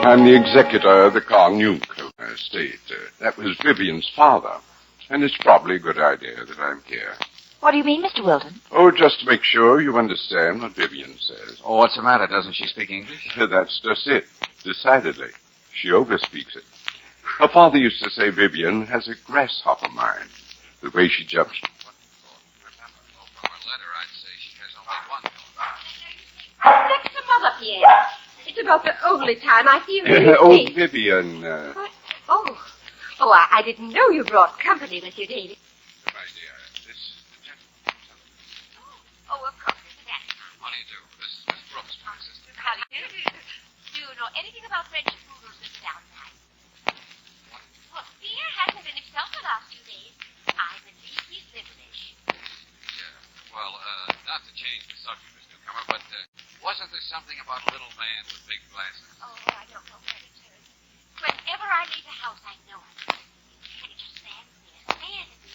I'm the executor of the Thankyou estate. That was Vivian's father. And it's probably a good idea that I'm here. What do you mean, Mr. Wilton? Oh, just to make sure you understand what Vivian says. Oh, what's the matter? Doesn't she speak English? That's just it. Decidedly. She overspeaks it. Her father used to say Vivian has a grasshopper mind. The way she jumps. Remember, from her letter, I'd say she has only one. Fix them up, Pierre. It's about the only time I feel really Oh, safe. Vivian. What? Oh, I didn't know you brought company with you, David. My dear, this is the gentleman. Oh, of course, Mr. Valentine. How do you do? This is Miss Brooks, my sister. How do you do? Do you know anything about French poodles, Mr. Valentine? Well, Pierre hasn't been himself the last 2 days. I believe he's British. Yeah. Well, not to change the subject, Miss Newcomer, but wasn't there something about a little man with big glasses? Oh, I don't know where it is. Whenever I leave the house, I know it. And it just stands there, staring at me.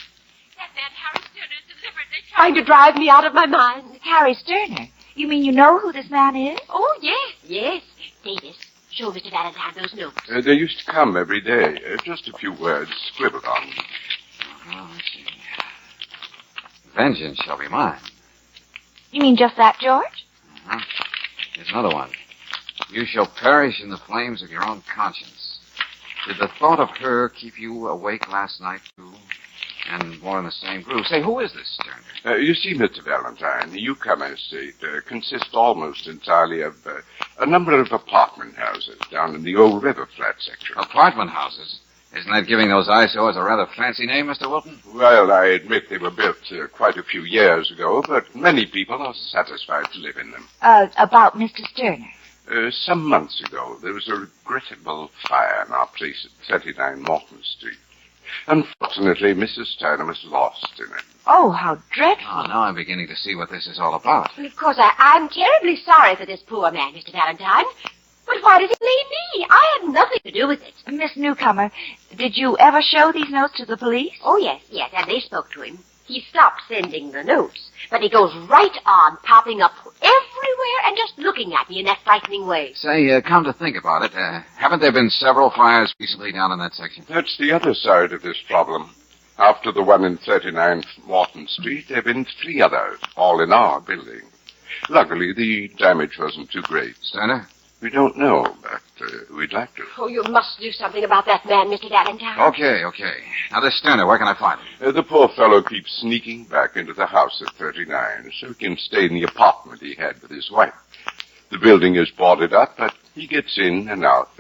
That man, Harry Turner, is deliberately trying to drive me out of my mind. Harry Sterner. You mean you know who this man is? Oh, yes. Davis, show Mr. Valentine those notes. They used to come every day. Just a few words scribbled on them. Oh, let's see. Vengeance shall be mine. You mean just that, George? Uh-huh. Here's another one. You shall perish in the flames of your own conscience. Did the thought of her keep you awake last night, too? And more in the same groove. Say, who is this Sterner? You see, Mr. Valentine, the Yukon estate consists almost entirely of a number of apartment houses down in the old river flat section. Apartment houses? Isn't that giving those eyesores a rather fancy name, Mr. Wilton? Well, I admit they were built quite a few years ago, but many people are satisfied to live in them. About Mr. Sterner. Some months ago, there was a regrettable fire in our place at 39 Morton Street. Unfortunately, Mrs. Turner was lost in it. Oh, how dreadful. Oh, now I'm beginning to see what this is all about. Well, of course, I'm terribly sorry for this poor man, Mr. Valentine. But why did he blame me? I had nothing to do with it. Miss Newcomer, did you ever show these notes to the police? Oh, yes, and they spoke to him. He stopped sending the notes, but he goes right on popping up everywhere and just looking at me in that frightening way. Say, come to think about it, haven't there been several fires recently down in that section? That's the other side of this problem. After the one in 39 Morton Street, there have been 3 others, all in our building. Luckily, the damage wasn't too great. Sterner? We don't know, but we'd like to. Oh, you must do something about that man, Mr. Valentine. Okay. Now, this Sterner, where can I find him? The poor fellow keeps sneaking back into the house at 39 so he can stay in the apartment he had with his wife. The building is boarded up, but he gets in and out.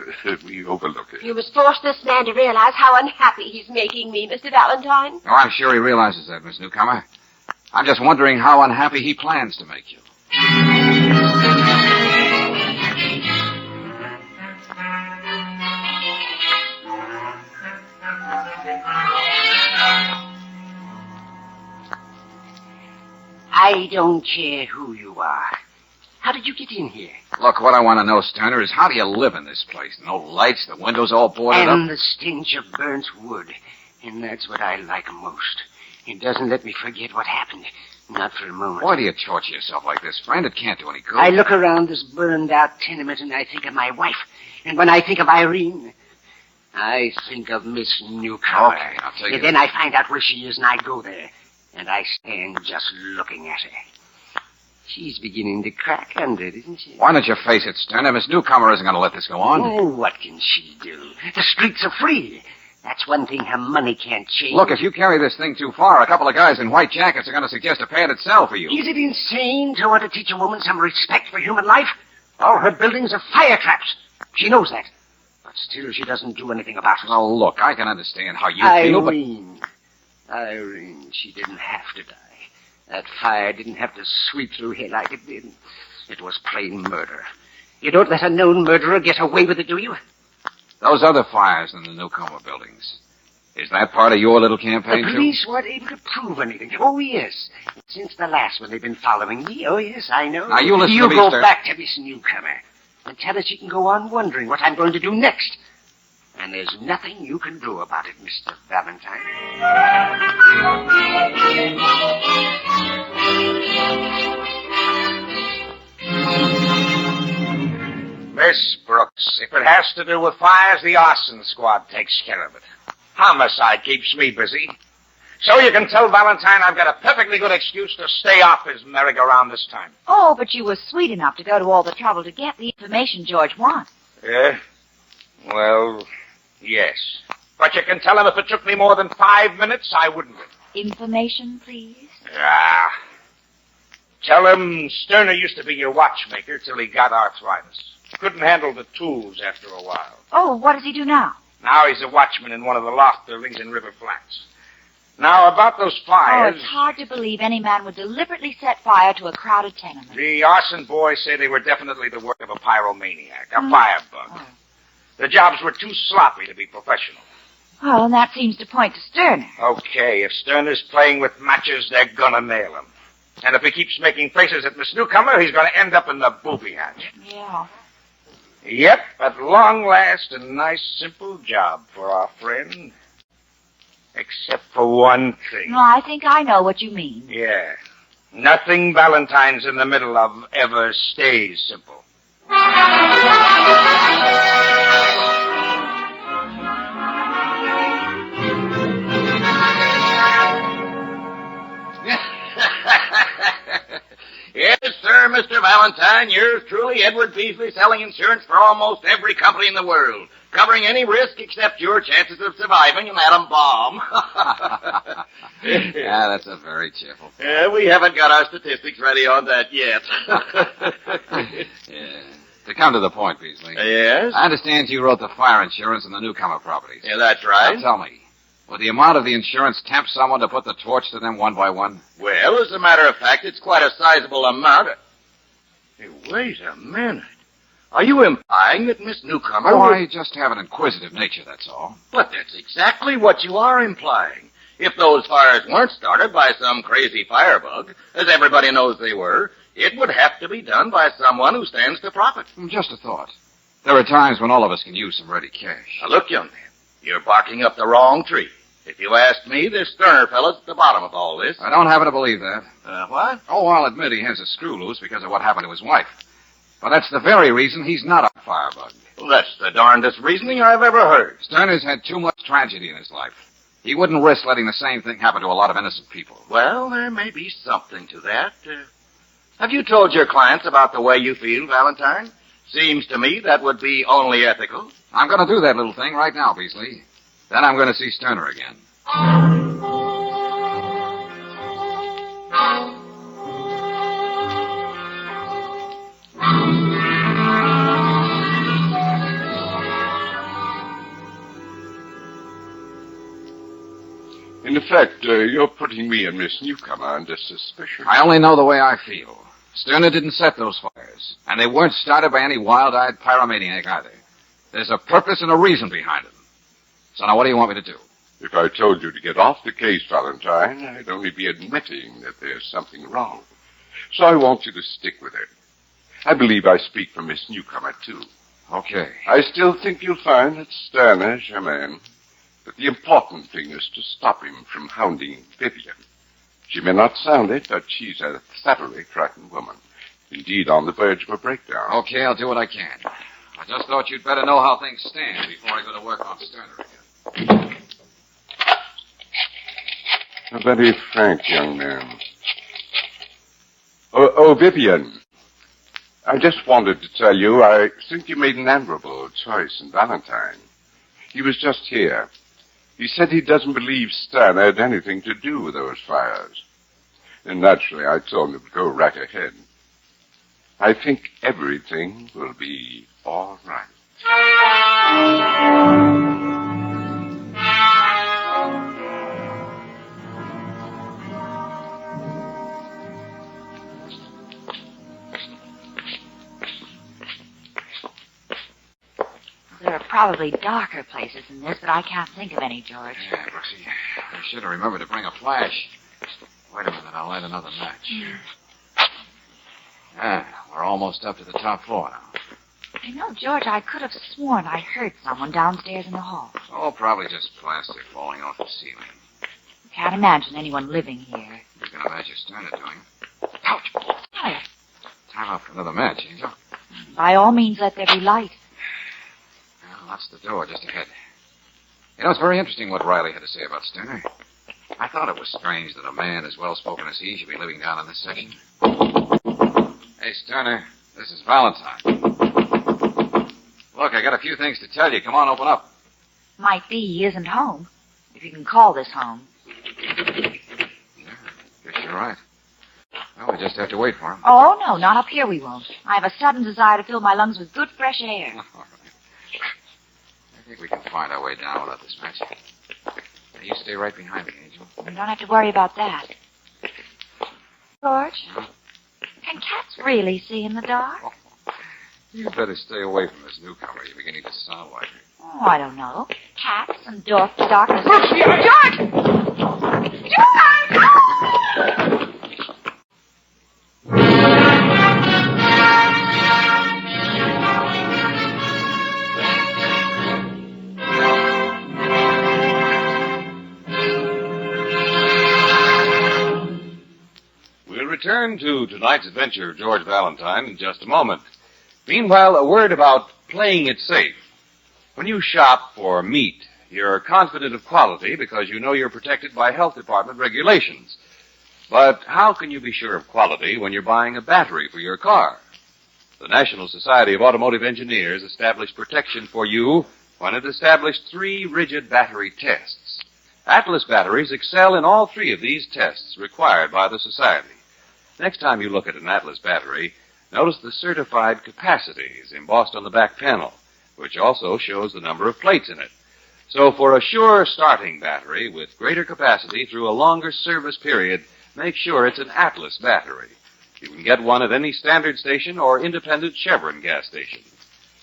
We overlook it. You must force this man to realize how unhappy he's making me, Mr. Valentine. Oh, I'm sure he realizes that, Miss Newcomer. I'm just wondering how unhappy he plans to make you. I don't care who you are. How did you get in here? Look, what I want to know, Sterner, is how do you live in this place? No lights, the windows all boarded And up. the stench of burnt wood. And that's what I like most. It doesn't let me forget what happened. Not for a moment. Why do you torture yourself like this, friend? It can't do any good. I look around this burned-out tenement and I think of my wife. And when I think of Irene, I think of Miss Newcomer. Okay, I'll tell you. And then I find out where she is and I go there. And I stand just looking at her. She's beginning to crack under it, isn't she? Why don't you face it, Sterner? Miss Newcomer isn't going to let this go on. Oh, what can she do? The streets are free. That's one thing her money can't change. Look, if you carry this thing too far, a couple of guys in white jackets are going to suggest a padded cell for you. Is it insane to want to teach a woman some respect for human life? All her buildings are fire traps. She knows that. But still, she doesn't do anything about it. Well, look, I can understand how you feel, but... Irene, she didn't have to die. That fire didn't have to sweep through here like it did. It was plain murder. You don't let a known murderer get away with it, do you? Those other fires in the Newcomer buildings. Is that part of your little campaign, The police weren't able to prove anything. Oh, yes. Since the last one, they've been following me. Oh, yes, I know. Now, you listen you to me, go sir. back to this newcomer and tell her she can go on wondering what I'm going to do next. And there's nothing you can do about it, Mr. Valentine. Miss Brooks, if it has to do with fires, the arson squad takes care of it. Homicide keeps me busy. So you can tell Valentine I've got a perfectly good excuse to stay off his merry-go-round this time. Oh, but you were sweet enough to go to all the trouble to get the information George wants. Yeah? Well, yes. But you can tell him if it took me more than 5 minutes, I wouldn't have. Information, please? Ah. Tell him Sterner used to be your watchmaker till he got arthritis. Couldn't handle the tools after a while. Oh, what does he do now? Now he's a watchman in one of the loft buildings in River Flats. Now, about those Oh, fires... it's hard to believe any man would deliberately set fire to a crowded tenement. The arson boys say they were definitely the work of a pyromaniac, a firebug. Oh. The jobs were too sloppy to be professional. Well, and that seems to point to Sterner. Okay, if Sterner's playing with matches, they're gonna nail him. And if he keeps making faces at Miss Newcomer, he's gonna end up in the booby hatch. Yeah. Yep, at long last, a nice, simple job for our friend. Except for one thing. No, I think I know what you mean. Yeah. Nothing Valentine's in the middle of ever stays simple. Yes, sir, Mr. Valentine. Yours truly, Edward Beasley, selling insurance for almost every company in the world, covering any risk except your chances of surviving an atom bomb. Yeah, that's a very cheerful. We haven't got our statistics ready on that yet. Yeah. To come to the point, Beasley. Yes? I understand you wrote the fire insurance on the newcomer properties. Yeah, that's Now right. tell me, would the amount of the insurance tempt someone to put the torch to them one by one? Well, as a matter of fact, it's quite a sizable amount. Hey, wait a minute. Are you implying that Miss Newcomer... Oh, I just have an inquisitive nature, that's all. But that's exactly what you are implying. If those fires weren't started by some crazy firebug, as everybody knows they were, it would have to be done by someone who stands to profit. Just a thought. There are times when all of us can use some ready cash. Now, look, young man, you're barking up the wrong tree. If you ask me, this Sterner fella's at the bottom of all this. I don't happen to believe that. What? Oh, I'll admit he has a screw loose because of what happened to his wife. But that's the very reason he's not a firebug. Well, that's the darndest reasoning I've ever heard. Sterner's had too much tragedy in his life. He wouldn't risk letting the same thing happen to a lot of innocent people. Well, there may be something to that. Have you told your clients about the way you feel, Valentine? Seems to me that would be only ethical. I'm going to do that little thing right now, Beasley. Then I'm going to see Sterner again. In effect, you're putting me and Miss Newcomer under suspicion. I only know the way I feel. Sterner didn't set those fires, and they weren't started by any wild-eyed pyromaniac either. There's a purpose and a reason behind them. So now what do you want me to do? If I told you to get off the case, Valentine, I'd only be admitting that there's something wrong. So I want you to stick with it. I believe I speak for Miss Newcomer, too. Okay. I still think you'll find that Sterner's your man. But the important thing is to stop him from hounding Vivian. She may not sound it, but she's a thoroughly frightened woman. Indeed, on the verge of a breakdown. Okay, I'll do what I can. I just thought you'd better know how things stand before I go to work on Sterner again. A very frank young man. Oh, Vivian. I just wanted to tell you I think you made an admirable choice in Valentine. He was just here. He said he doesn't believe Sterner had anything to do with those fires. And naturally, I told him to go right ahead. I think everything will be all right. There are probably darker places than this, but I can't think of any, George. Yeah, Brooksy. I should have remembered to bring a flash. Wait a minute, I'll light another match. We're almost up to the top floor now. You know, George, I could have sworn I heard someone downstairs in the hall. Oh, probably just plastic falling off the ceiling. Can't imagine anyone living here. You can imagine Sterner doing. Ouch! Quiet. Time out for another match, Angel. By all means, let there be light. Well, that's the door just ahead. You know, it's very interesting what Riley had to say about Sterner. I thought it was strange that a man as well-spoken as he should be living down in this section. Hey, Sterner, this is Valentine. Look, I got a few things to tell you. Come on, open up. Might be he isn't home, if you can call this home. Yeah, guess you're right. Well, we just have to wait for him. Oh, no, not up here we won't. I have a sudden desire to fill my lungs with good fresh air. All right. I think we can find our way down without this match. Now, you stay right behind me, Angel. You don't have to worry about that. George, can cats really see in the dark? You better stay away from this newcomer. You're beginning to sound like her. Oh, I don't know. Cats and darkness. George! George! We'll return to tonight's adventure of George Valentine in just a moment. Meanwhile, a word about playing it safe. When you shop for meat, you're confident of quality because you know you're protected by health department regulations. But how can you be sure of quality when you're buying a battery for your car? The National Society of Automotive Engineers established protection for you when it established 3 rigid battery tests. Atlas batteries excel in all 3 of these tests required by the Society. Next time you look at an Atlas battery, notice the certified capacities embossed on the back panel, which also shows the number of plates in it. So for a sure starting battery with greater capacity through a longer service period, make sure it's an Atlas battery. You can get one at any standard station or independent Chevron gas station.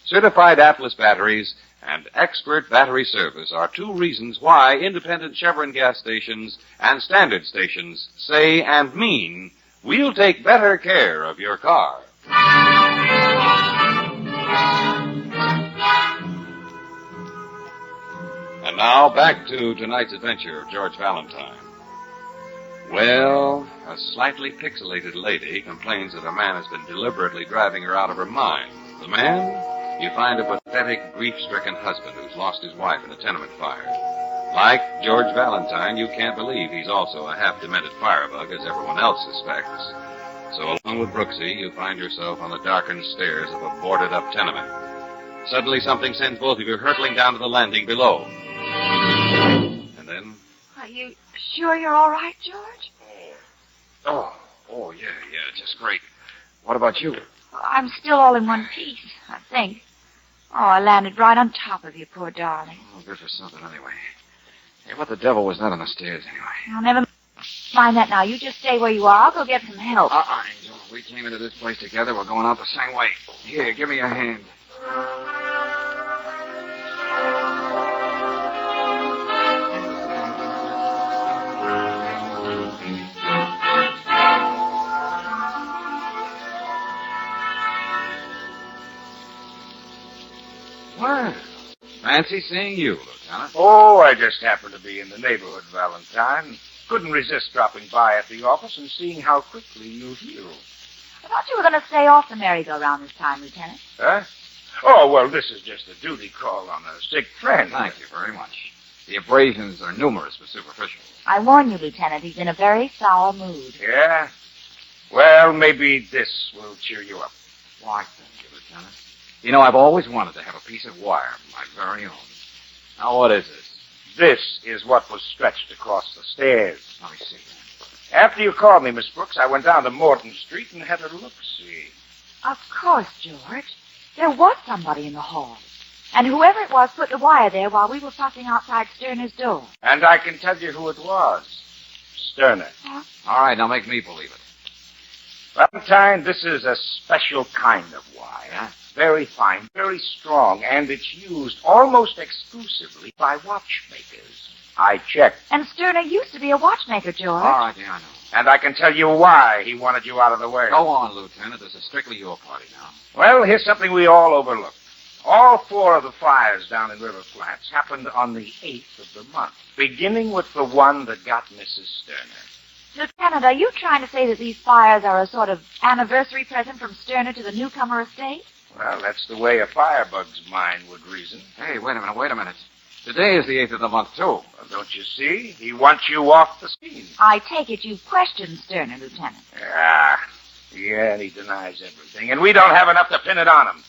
Certified Atlas batteries and expert battery service are 2 reasons why independent Chevron gas stations and standard stations say and mean, we'll take better care of your car. And now, back to tonight's adventure of George Valentine. Well, a slightly pixelated lady complains that a man has been deliberately driving her out of her mind. The man? You find a pathetic, grief-stricken husband who's lost his wife in a tenement fire. Like George Valentine, you can't believe he's also a half-demented firebug, as everyone else suspects. So along with Brooksy, you find yourself on the darkened stairs of a boarded-up tenement. Suddenly something sends both of you hurtling down to the landing below. And then... Are you sure you're all right, George? Oh, yeah, just great. What about you? I'm still all in one piece, I think. Oh, I landed right on top of you, poor darling. Oh, good for something anyway. Hey, what the devil was that on the stairs anyway? I'll never mind that now. You just stay where you are. I'll go get some help. Angel. We came into this place together. We're going out the same way. Here, give me your hand. Well, fancy seeing you, Lieutenant. Oh, I just happened to be in the neighborhood, Valentine. Couldn't resist dropping by at the office and seeing how quickly you heal. I thought you were going to stay off the merry-go-round this time, Lieutenant. Huh? Oh, well, this is just a duty call on a sick friend. Thank you very much. The abrasions are numerous but superficial. I warn you, Lieutenant, he's in a very sour mood. Yeah? Well, maybe this will cheer you up. Why, thank you, Lieutenant. You know, I've always wanted to have a piece of wire of my very own. Now, what is this? This is what was stretched across the stairs. Let me see. After you called me, Miss Brooks, I went down to Morton Street and had a look-see. Of course, George. There was somebody in the hall. And whoever it was put the wire there while we were fussing outside Sterner's door. And I can tell you who it was. Sterner. Huh? All right, now make me believe it. Valentine, this is a special kind of wire. very fine, very strong, and it's used almost exclusively by watchmakers. I checked. And Sterner used to be a watchmaker, George. All right, yeah, I know. And I can tell you why he wanted you out of the way. Go on, Lieutenant. This is strictly your party now. Well, here's something we all overlooked. All 4 of the fires down in River Flats happened on the 8th of the month, beginning with the one that got Mrs. Sterner. Lieutenant, are you trying to say that these fires are a sort of anniversary present from Sterner to the newcomer estate? Well, that's the way a firebug's mind would reason. Hey, wait a minute. Today is the 8th of the month, too. Well, don't you see? He wants you off the scene. I take it you've questioned Sterner, Lieutenant. Yeah, and he denies everything. And we don't have enough to pin it on him.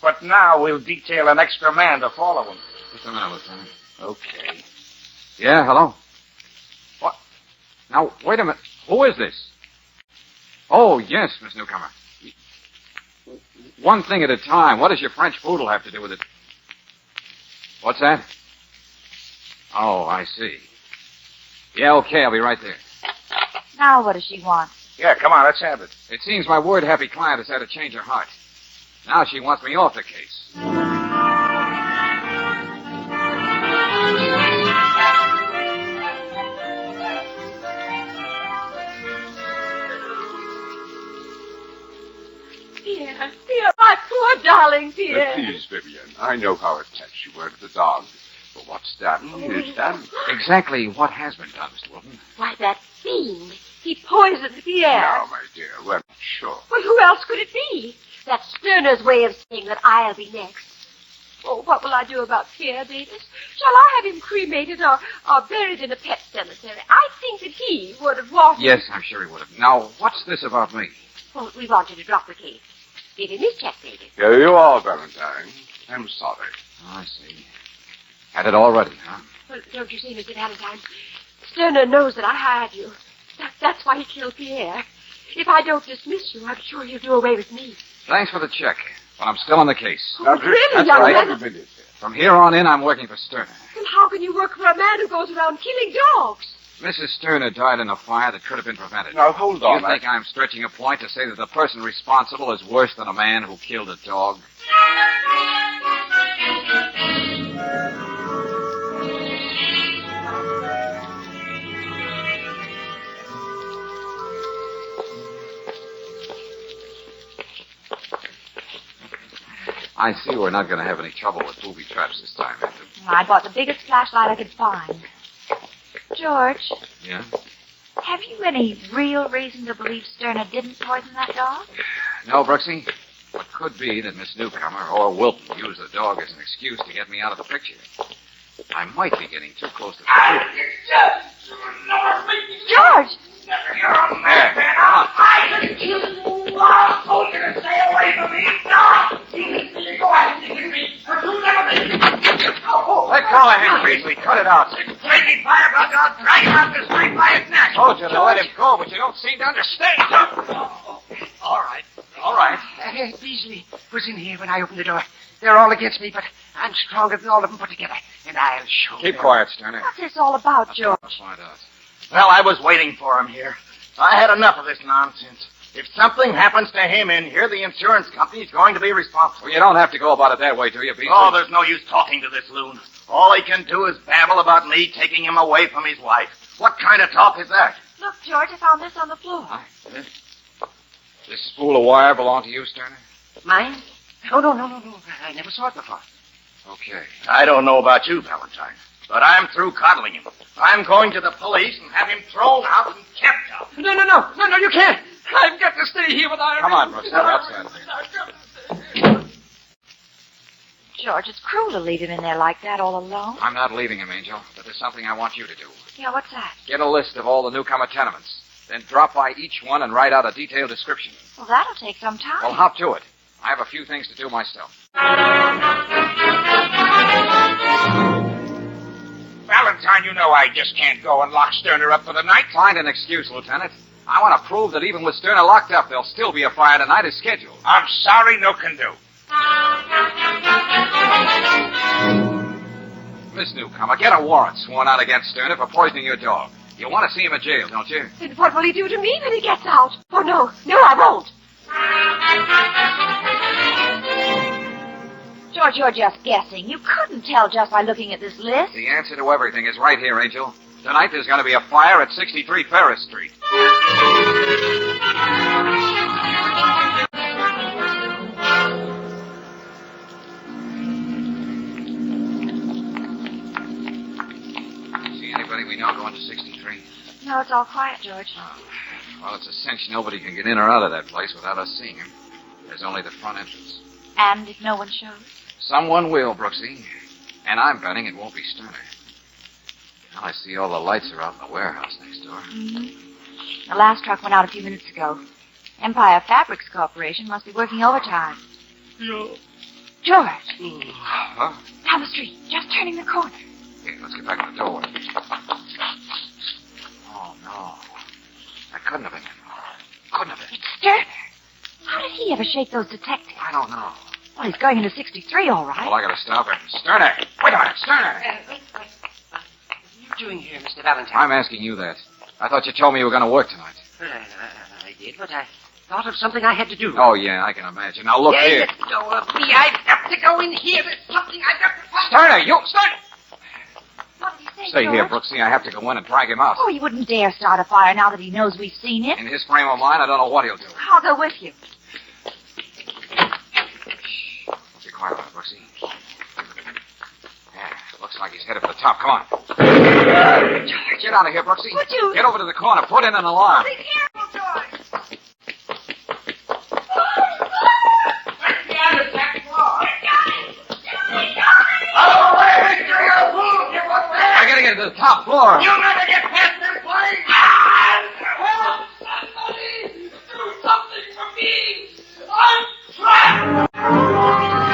But now we'll detail an extra man to follow him. Just a minute, Lieutenant. Okay. Yeah, hello? What? Now, wait a minute. Who is this? Oh, yes, Miss Newcomer. One thing at a time. What does your French poodle have to do with it? What's that? Oh, I see. Yeah, okay, I'll be right there. Now what does she want? Yeah, come on, let's have it. It seems my word-happy client has had a change of heart. Now she wants me off the case. Pierre, my poor darling Pierre. Please, Vivian, I know how attached you were to the dog. But what's done is done. Exactly what has been done, Mr. Wilton? Why, that fiend. He poisoned Pierre. Now, my dear, we're not sure. Well, who else could it be? That's Sterner's way of saying that I'll be next. Oh, what will I do about Pierre, Davis? Shall I have him cremated or buried in a pet cemetery? I think that he would have wanted... Yes, I'm sure he would have. Now, what's this about me? Well, we wanted to drop the case. Give him his check, Davis. Here you are, Valentine. I'm sorry. Oh, I see. Had it all ready, huh? Well, don't you see, Mr. Valentine? Sterner knows that I hired you. That's why he killed Pierre. If I don't dismiss you, I'm sure he'll do away with me. Thanks for the check, but I'm still on the case. Oh, really, That's young right. man? From here on in, I'm working for Sterner. Well, how can you work for a man who goes around killing dogs? Mrs. Sterner died in a fire that could have been prevented. Now, hold on. You think I'm stretching a point to say that the person responsible is worse than a man who killed a dog? I see we're not going to have any trouble with booby traps this time, Andrew. I bought the biggest flashlight I could find. George, Yeah? have you any real reason to believe Sterner didn't poison that dog? No, Brooksy. It could be that Miss Newcomer or Wilton used the dog as an excuse to get me out of the picture. I might be getting too close to the truth. George! You're a madman. I'll fight you. I told you to stay away from me. No! You go after me. Let go of him, Beasley. Cut it out. Crazy firebug, I'll drag him out the street by his neck. Told you to let him go, but you don't seem to understand. All right. Beasley was in here when I opened the door. They're all against me, but I'm stronger than all of them put together, and I'll show Keep them. quiet, Sterner. What's this all about, George? I'll find out. Well, I was waiting for him here. I had enough of this nonsense. If something happens to him in here, the insurance company's going to be responsible. Well, you don't have to go about it that way, do you, Beasley? Oh, there's no use talking to this loon. All he can do is babble about me taking him away from his wife. What kind of talk is that? Look, George, I found this on the floor. This spool of wire belong to you, Sterner? Mine? Oh, no. I never saw it before. Okay. I don't know about you, Valentine, but I'm through coddling him. I'm going to the police and have him thrown out and kept out. No, you can't. I've got to stay here with Irene. Come on, Brooks. We're outside. George, it's cruel to leave him in there like that all alone. I'm not leaving him, Angel, but there's something I want you to do. Yeah, what's that? Get a list of all the newcomer tenements. Then drop by each one and write out a detailed description. Well, that'll take some time. Well, hop to it. I have a few things to do myself. Valentine, you know I just can't go and lock Sterner up for the night. Find an excuse, Lieutenant. I want to prove that even with Sterner locked up, there'll still be a fire tonight as scheduled. I'm sorry, no can do. Miss Newcomer, get a warrant sworn out against Sterner for poisoning your dog. You want to see him in jail, don't you? And what will he do to me when he gets out? Oh, no, I won't. George, you're just guessing. You couldn't tell just by looking at this list. The answer to everything is right here, Angel. Tonight there's going to be a fire at 63 Ferris Street. See anybody we know going to 63? No, it's all quiet, George. Well, it's a cinch nobody can get in or out of that place without us seeing him. There's only the front entrance. And if no one shows? Someone will, Brooksy. And I'm betting it won't be Sterner. Well, I see all the lights are out in the warehouse next door. Mm-hmm. The last truck went out a few minutes ago. Empire Fabrics Corporation must be working overtime. Yeah. George. Huh? Down the street, just turning the corner. Here, let's get back to the door. Oh, no. That couldn't have been him. Couldn't have been. It's Sterner. How did he ever shake those detectives? I don't know. Well, he's going into 63, all right. Well, I gotta stop him. Sterner! Wait a minute, Sterner! What are you doing here, Mr. Valentine? I'm asking you that. I thought you told me you were gonna work tonight. I did, but I thought of something I had to do. Oh, yeah, I can imagine. Now, look here. Let go of me. I've got to go in here. There's something I've got to find. Sterner, you... Sterner! What did he say, Stay George? here, Brooksy. I have to go in and drag him out. Oh, he wouldn't dare start a fire now that he knows we've seen it. In his frame of mind, I don't know what he'll do. I'll go with you. Be quiet about it, Brooksy. Yeah, looks like he's headed for the top. Come on. Get out of here, Brooksy. Would you? Get over to the corner. Put in an alarm. Be careful, George. I gotta get to the top floor. You'll never get past this place! Help! Somebody! Do something for me! I'm trapped!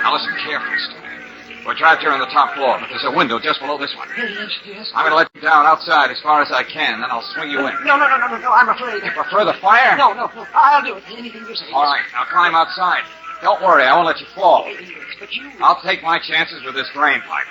Now listen carefully, Sterner. We're trapped here on the top floor, but there's a window just below this one. Yes. I'm gonna let you down outside as far as I can, then I'll swing you in. No, I'm afraid. You prefer the fire? No, I'll do it. Anything you say. All right, now climb outside. Don't worry, I won't let you fall. But you... I'll take my chances with this drain pipe.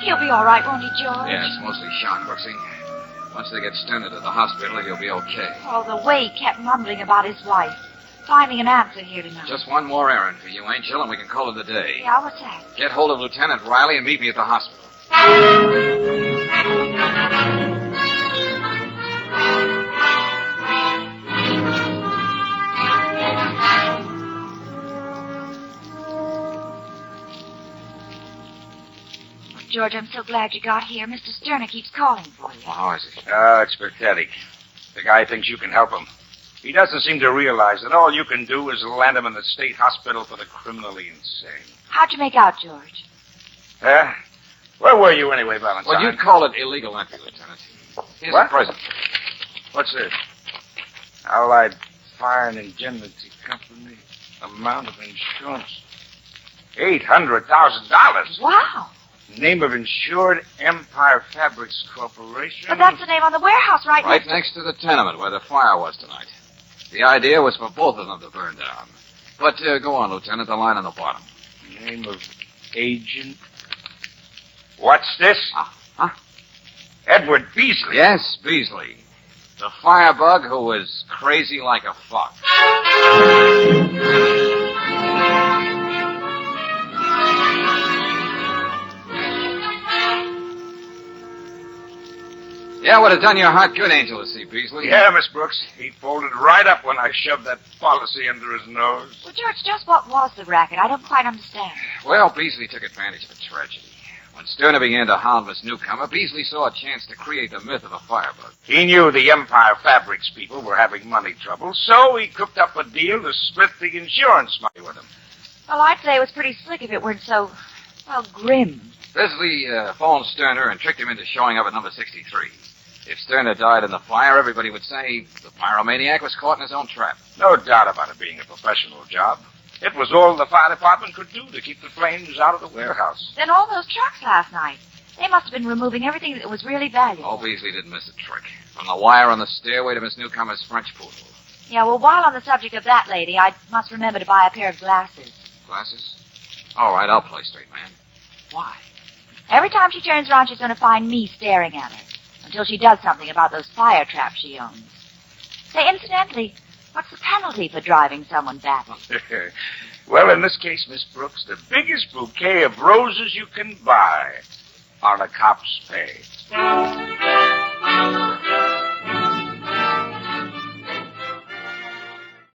He'll be all right, won't he, George? Yeah, it's mostly shock, Brooksy. Once they get Sterner to the hospital, he'll be okay. Oh, the way he kept mumbling about his wife. Finding an answer here tonight. Just one more errand for you, Angel, and we can call it a day. Yeah, what's that? Get hold of Lieutenant Riley and meet me at the hospital. George, I'm so glad you got here. Mr. Sterner keeps calling for you. Well, how is he? Oh, it's pathetic. The guy thinks you can help him. He doesn't seem to realize that all you can do is land him in the state hospital for the criminally insane. How'd you make out, George? Huh? Where were you anyway, Valentine? Well, you'd call it illegal entry, Lieutenant. Here's What? the present. What's this? Allied Fire and Indemnity Company. Amount of insurance. $800,000. Wow. Name of insured Empire Fabrics Corporation. But that's the name on the warehouse right Right next next to the tenement where the fire was tonight. The idea was for both of them to burn down. But go on, Lieutenant, the line on the bottom. Name of agent. What's this? Huh? Edward Beasley. Yes, Beasley. The firebug who was crazy like a fox. Yeah, would have done your heart good, Angel, to see Beasley. Yeah, Miss Brooks. He folded right up when I shoved that policy under his nose. Well, George, just what was the racket? I don't quite understand. Well, Beasley took advantage of a tragedy. When Sterner began to hound this newcomer, Beasley saw a chance to create the myth of a firebug. He knew the Empire Fabrics people were having money trouble, so he cooked up a deal to split the insurance money with them. Well, I'd say it was pretty slick if it weren't so, well, grim. Beasley phoned Sterner and tricked him into showing up at number 63. If Sterner died in the fire, everybody would say the pyromaniac was caught in his own trap. No doubt about it being a professional job. It was all the fire department could do to keep the flames out of the warehouse. Then all those trucks last night. They must have been removing everything that was really valuable. Oh, Beasley didn't miss a trick. From the wire on the stairway to Miss Newcomer's French poodle. Yeah, well, while on the subject of that lady, I must remember to buy a pair of glasses. Glasses? All right, I'll play straight, man. Why? Every time she turns around, she's going to find me staring at her. Until she does something about those fire traps she owns. Say, incidentally, what's the penalty for driving someone badly? Well, in this case, Miss Brooks, the biggest bouquet of roses you can buy on a cop's pay.